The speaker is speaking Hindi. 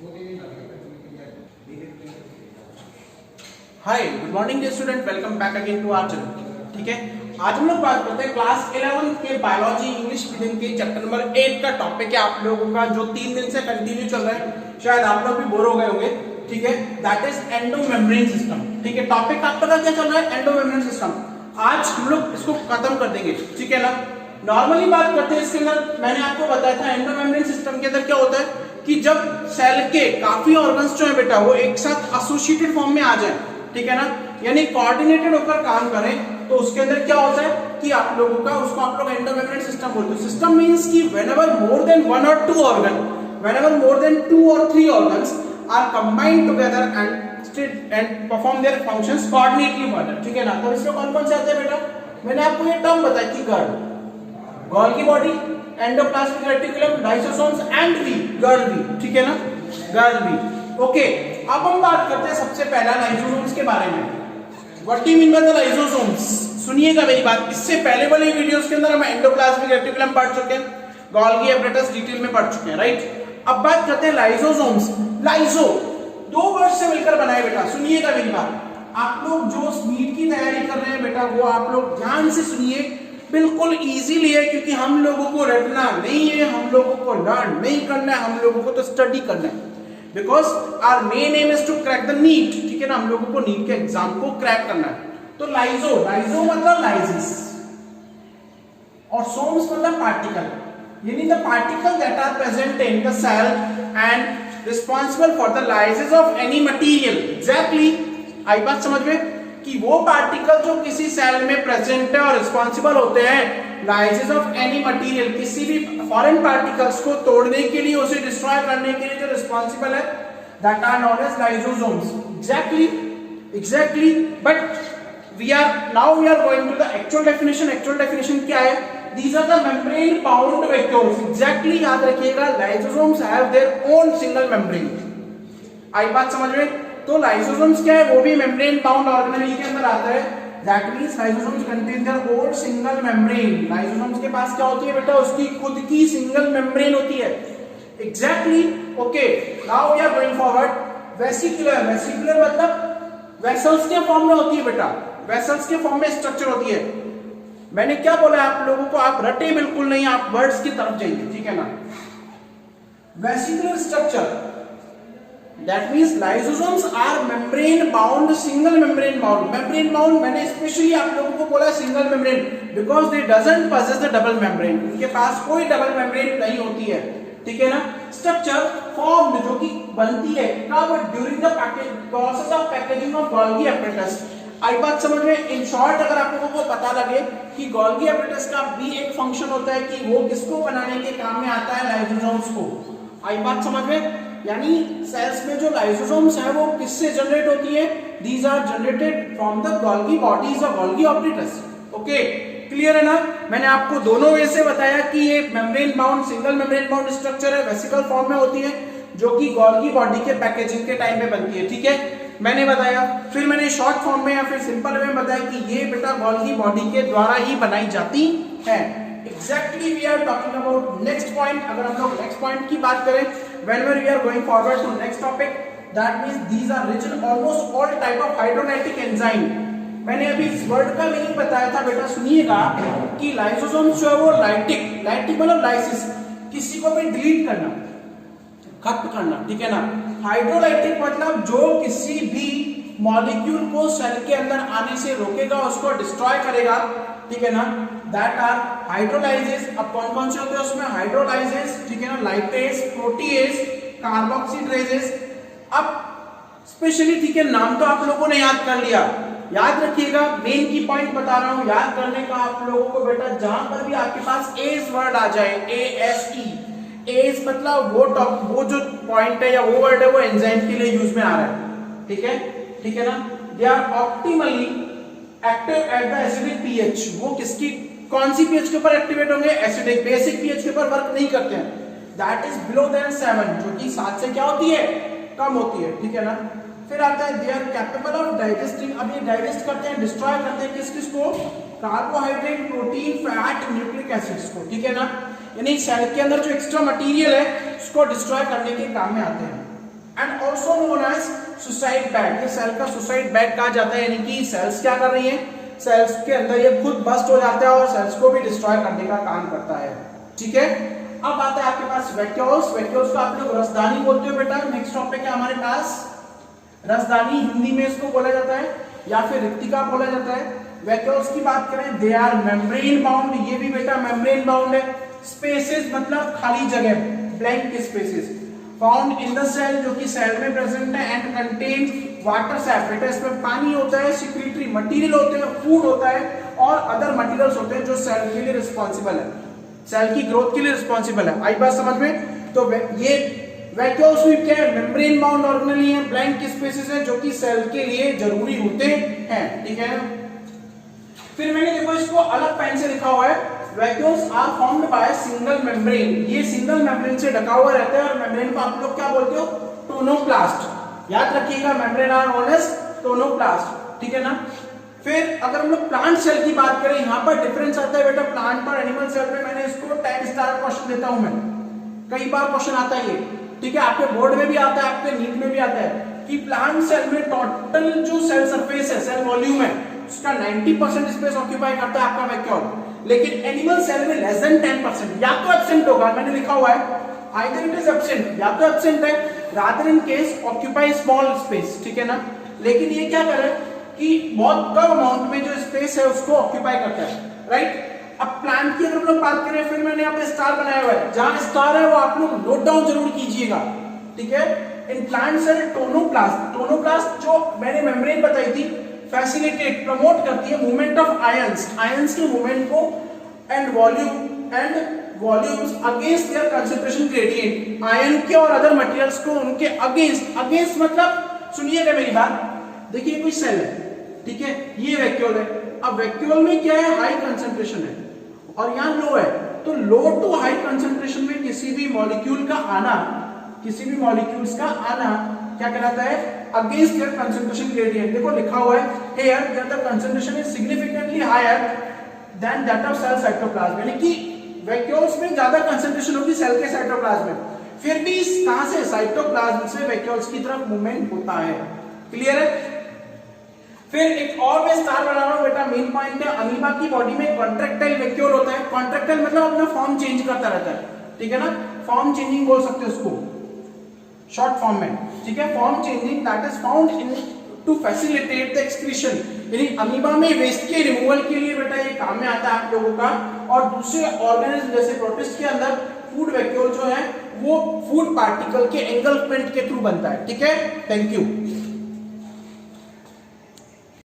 Hi good morning student, welcome back again to our channel. ठीक है, आज हम लोग बात करते हैं क्लास 11 के बायोलॉजी इंग्लिश मीडियम के चैप्टर नंबर 8 का टॉपिक है आप लोगों का, जो 3 दिन से कंटिन्यू चल रहा है। शायद आप लोग भी बोर हो गए होंगे। ठीक है, दैट इज एंडोमेम्ब्रेन सिस्टम। ठीक है, टॉपिक आपका क्या चल रहा है? Endomembrane system. आज हम लोग इसको खत्म कर देंगे। ठीक है ना। नॉर्मली बात करते हैं इसके अंदर, मैंने आपको बताया था एंडोमेम्ब्रेन सिस्टम के अंदर क्या होता है कि जब सेल के काफी ऑर्गन्स जो है बेटा वो एक साथ एसोसिएटेड फॉर्म में आ जाए, ठीक है ना, यानी कोऑर्डिनेटेड होकर काम करें, तो उसके अंदर क्या होता है कि आप लोगों का उसको आप लोग एंडोमेम्ब्रेन सिस्टम बोलते हैं। सिस्टम मींस कि व्हेनेवर मोर देन 1 और 2 ऑर्गन, व्हेनेवर मोर देन 2 और 3 organs are combined together and perform their functions coordinately together. ठीक है ना। तो इसमें कौन कौन से आते हैं बेटा? मैंने आपको ये टर्म बताया कि Golgi body, endoplasmic reticulum, lysosomes and we, girl, ठीक है ना, गर्ल। ओके, अब हम बात करते हैं सबसे पहला लाइसोसोम्स के बारे में। What do you mean by the lysosomes? सुनिएगा मेरी बात। इससे पहले वाले वीडियोस के अंदर हम एंडोप्लाज्मिक रेटिकुलम पढ़ चुके हैं, गोल्गी एपरेटस डिटेल में पढ़ चुके हैं, राइट। अब बात करते हैं लाइसोसोम्स। लाइसो 2 वर्ड से मिलकर बना है बेटा। सुनिएगा मेरी बात। आप लोग जो नीट की तैयारी कर रहे हैं बेटा, वो आप लोग ध्यान से सुनिए, बिल्कुल इजीली है, क्योंकि हम लोगों को रटना नहीं है, हम लोगों को लर्न नहीं करना है, हम लोगों को तो स्टडी करना है। Because our main aim is to crack the NEET. ठीक है ना, हम लोगों को नीट के एग्जाम को क्रैक करना है। तो लाइजो, लाइजो मतलब लाइसिस और सोम्स मतलब पार्टिकल, यानी the particle that are present in the cell and responsible for the lysis of any material. Exactly, आई बात समझ में कि वो पार्टिकल जो किसी सेल में प्रेजेंट है और रिस्पांसिबल होते हैं लाइसिस ऑफ एनी मटेरियल, किसी भी फॉरेन पार्टिकल्स को तोड़ने के लिए, उसे डिस्ट्रॉय करने के लिए जो रिस्पांसिबल है, that are known as lysosomes. Exactly, but we are going to the actual definition. Actual definition क्या है? These are the membrane bound vacuoles. Exactly, याद रखिएगा, lysosomes have their own single membrane। आई बात समझ में? तो लाइसोसोम्स क्या है? वो भी मेम्ब्रेन बाउंड ऑर्गेनेल के अंदर आता है। That means lysosomes contain their own single membrane. Lysosomes के पास क्या होती है बेटा? उसकी खुद की सिंगल मेम्ब्रेन होती है। Exactly, okay. Now we are going forward. Vesicular, vesicular मतलब वेसल्स के फॉर्म में होती है बेटा, वेसल्स के फॉर्म में स्ट्रक्चर होती है। मैंने क्या बोला आप लोगों को? आप रटे बिल्कुल नहीं, आप वर्ड्स की तरफ जाइए, ठीक है ना। Vesicular structure, that means lysosomes are membrane bound, single membrane bound। membrane bound मैंने स्पेशली आप लोगों को बोला single membrane, because they doesn't possess the double membrane। उनके पास कोई डबल मेम्ब्रेन नहीं होती है, ठीक है ना। स्ट्रक्चर फॉर्म्ड, जो कि बनती है कब? During the process of packaging of Golgi apparatus. आई बात समझ में? इन शॉर्ट अगर आप लोगों को पता लगे कि गोल्गी एपरेटस का भी एक फंक्शन होता है कि वो किसको बनाने के काम में आता है? लाइसोसोम्स को। आई बात समझ में? यानी सेल्स में जो लाइसोसोम्स है वो किससे जनरेट होती है? These are generated from the Golgi bodies of Golgi apparatus. Okay, clear है ना। मैंने आपको दोनों वे से बताया कि ये membrane bound, single membrane bound structure है, वेसिकल फॉर्म में होती है, जो कि गोल्गी बॉडी के पैकेजिंग के टाइम पे बनती है। ठीक है, मैंने बताया। फिर मैंने शॉर्ट फॉर्म में या फिर सिंपल वे में बताया कि ये बेटा गोल्गी बॉडी के द्वारा ही बनाई जाती है। Exactly, we are talking about next point. अगर हम लोग नेक्स्ट पॉइंट की बात करें, whenever we are going forward to next topic, that means these are rich in almost all type of hydrolytic enzyme। मैंने अभी इस वर्ड का मीनिंग बताया था बेटा, सुनिएगा कि लाइसोसोम्स जो है वो लाइटिक, लाइटिक मतलब लाइसिस, किसी को भी डिलीट करना, खत्म करना, ठीक है ना। हाइड्रोलाइटिक मतलब जो किसी भी मॉलिक्यूल को सेल के अंदर आने से रोकेगा, उसको डिस्ट्रॉय करेगा, ठीक है ना। That are hydrolases. अब कौन कौन से होते हैं उसमें? हाइड्रोलाइजेस, ठीक है ना, लाइपेज, प्रोटीएज, कार्बोक्सिलेजेस। अब स्पेशली, ठीक है, नाम तो आप लोगों ने याद कर लिया। याद रखिएगा, मेन की पॉइंट बता रहा हूं याद करने का आप लोगों को बेटा। जहां पर भी आपके पास एस वर्ड आ जाए, ASE, एस मतलब वो जो पॉइंट है या वो वर्ड है वो एंजाइम के लिए यूज में आ रहा है, ठीक है, ठीक है ना। They are optimally active at the acidic pH. वो किसकी, कौन सी पीएच के ऊपर एक्टिवेट होंगे? एसिडिक, बेसिक पीएच के ऊपर वर्क नहीं करते हैं। दैट इज बिलो देन 7, जो कि 7 से क्या होती है? कम होती है, ठीक है ना। फिर आता है they are capable of digesting. अब ये डाइजेस्ट करते हैं, डिस्ट्रॉय करते हैं किस को? Carbohydrate, protein, fat, nucleic acids को, ठीक है ना। यानी सेल के अंदर जो एक्स्ट्रा मटेरियल है उसको डिस्ट्रॉय करने के काम में आते हैं। And also known as suicide bag. ये सेल का सुसाइड बैग कहा जाता है, यानी कि सेल्स क्या कर रही है, सेल्स के अंदर ये खुद बस्ट हो जाता है और सेल्स को भी डिस्ट्रॉय करने का काम करता है। ठीक है, अब आता है आपके पास वैक्यूल्स। वैक्यूल्स को आप लोग रसदानी बोलते हो बेटा। नेक्स्ट टॉपिक है हमारे पास रसदानी, हिंदी में इसको बोला जाता है या फिर रिक्तिका बोला जाता है। वैक्यूल्स की बात करें, दे आर मेम्ब्रेन बाउंड, ये भी बेटा मेम्ब्रेन बाउंड है। स्पेसेस मतलब खाली जगह, blank spaces found in the cell, जो कि सेल में प्रेजेंट है। एंड कंटेन वाटर सैप, बेटा इसमें पानी होता है, सिक्रीटरी मटेरियल होते हैं, फूड होता है और अदर मटेरियल्स होते हैं जो सेल के लिए रिस्पॉन्सिबल है, सेल की ग्रोथ के लिए रिस्पॉन्सिबल है। आई बात समझ में? तो ये वैक्यूल्स भी क्या है, मेम्ब्रेन बाउंड ऑर्गेनेली है, ब्लैंक स्पेसेस है जो कि सेल के लिए जरूरी होते हैं। ठीक है, फिर मैंने देखो इसको अलग पेन से लिखा हुआ है, vacuoles are formed by single membrane. ये सिंगल मेम्ब्रेन से ढका हुआ रहता है और मेम्ब्रेन को आप लोग क्या बोलते हो, टोनोप्लास्ट। याद रखिएगा, membrane are known as tonoplast. ठीक है ना। फिर अगर हम लोग प्लांट सेल की बात करें, यहाँ पर डिफरेंस आता है बेटा प्लांट और एनिमल सेल में। मैंने इसको 10 स्टार क्वेश्चन देता हूं मैं, कई बार क्वेश्चन आता है ये। ठीक है, आपके बोर्ड में भी आता है, आपके नीट में भी आता है कि प्लांट सेल में टोटल जो सेल सरफेस है, सेल वॉल्यूम है, उसका 90% स्पेस ऑक्यूपाई करता है आपका वैक्यूल। लेकिन एनिमल सेल में लेस देन 10%, या तो एब्सेंट होगा, मैंने लिखा हुआ है आइदर इट इज एब्सेंट, या तो एब्सेंट है, rather in case occupy small space. ठीक है ना। लेकिन ये क्या करे कि बहुत कम अमाउंट में जो स्पेस है उसको ऑक्यूपाई करता है, राइट। अब प्लांट की अगर हम लोग बात करें, फिर मैंने यहाँ पे स्टार बनाया हुआ है, जहां स्टार है वो आप लोग नोट डाउन जरूर कीजिएगा। ठीक है, in plant cell tonoplast, tonoplast जो मैंने मेम्ब्रेन बताई थी, फैसिलिटेट प्रमोट करती है मूवमेंट ऑफ आयंस, आयंस के मूवमेंट को and volumes against their concentration gradient. Ion के और अदर मटेरियल्स को उनके अगेंस्ट, अगेंस्ट मतलब सुनिएगा मेरी बात, देखिए कोई सेल है, ठीक है, ये वैक्यूल है। अब वैक्यूल में क्या है, हाई कंसंट्रेशन है और यहाँ लो है, तो लो टू हाई कंसंट्रेशन में किसी भी मॉलिक्यूल का आना, किसी भी मॉलिक्यूल्स का आना क्या कहलाता है, अगेंस्ट देयर कंसंट्रेशन ग्रेडियंट। देखो लिखा हुआ है here that the concentration is significantly higher than that of cell cytoplasm, यानी कि वैक्यूल्स में ज्यादा कंसंट्रेशन होगी सेल के साइटोप्लाज्म में, फिर भी कहां से, साइटोप्लाज्म से वैक्यूल्स की तरफ मूवमेंट होता है। क्लियर है। फिर एक और मैं स्टार बना रहा हूं बेटा, मेन पॉइंट है, अमीबा की बॉडी में कॉन्ट्रैक्टाइल वैक्यूल होता है। कॉन्ट्रैक्टाइल मतलब अपना फॉर्म चेंज करता रहता है, ठीक है ना, फॉर्म चेंजिंग बोल सकते हो उसको शॉर्ट फॉर्म में। ठीक है, form changing that is found in to facilitate the excretion, यानी अमीबा में वेस्ट के रिमूवल के लिए बेटा ये काम में आता है आप लोगों का। और दूसरे ऑर्गेनिज्म जैसे प्रोटिस्ट के अंदर फूड वैक्यूल जो है वो फूड पार्टिकल के एंगल्फमेंट के थ्रू बनता है। ठीक है, थैंक यू।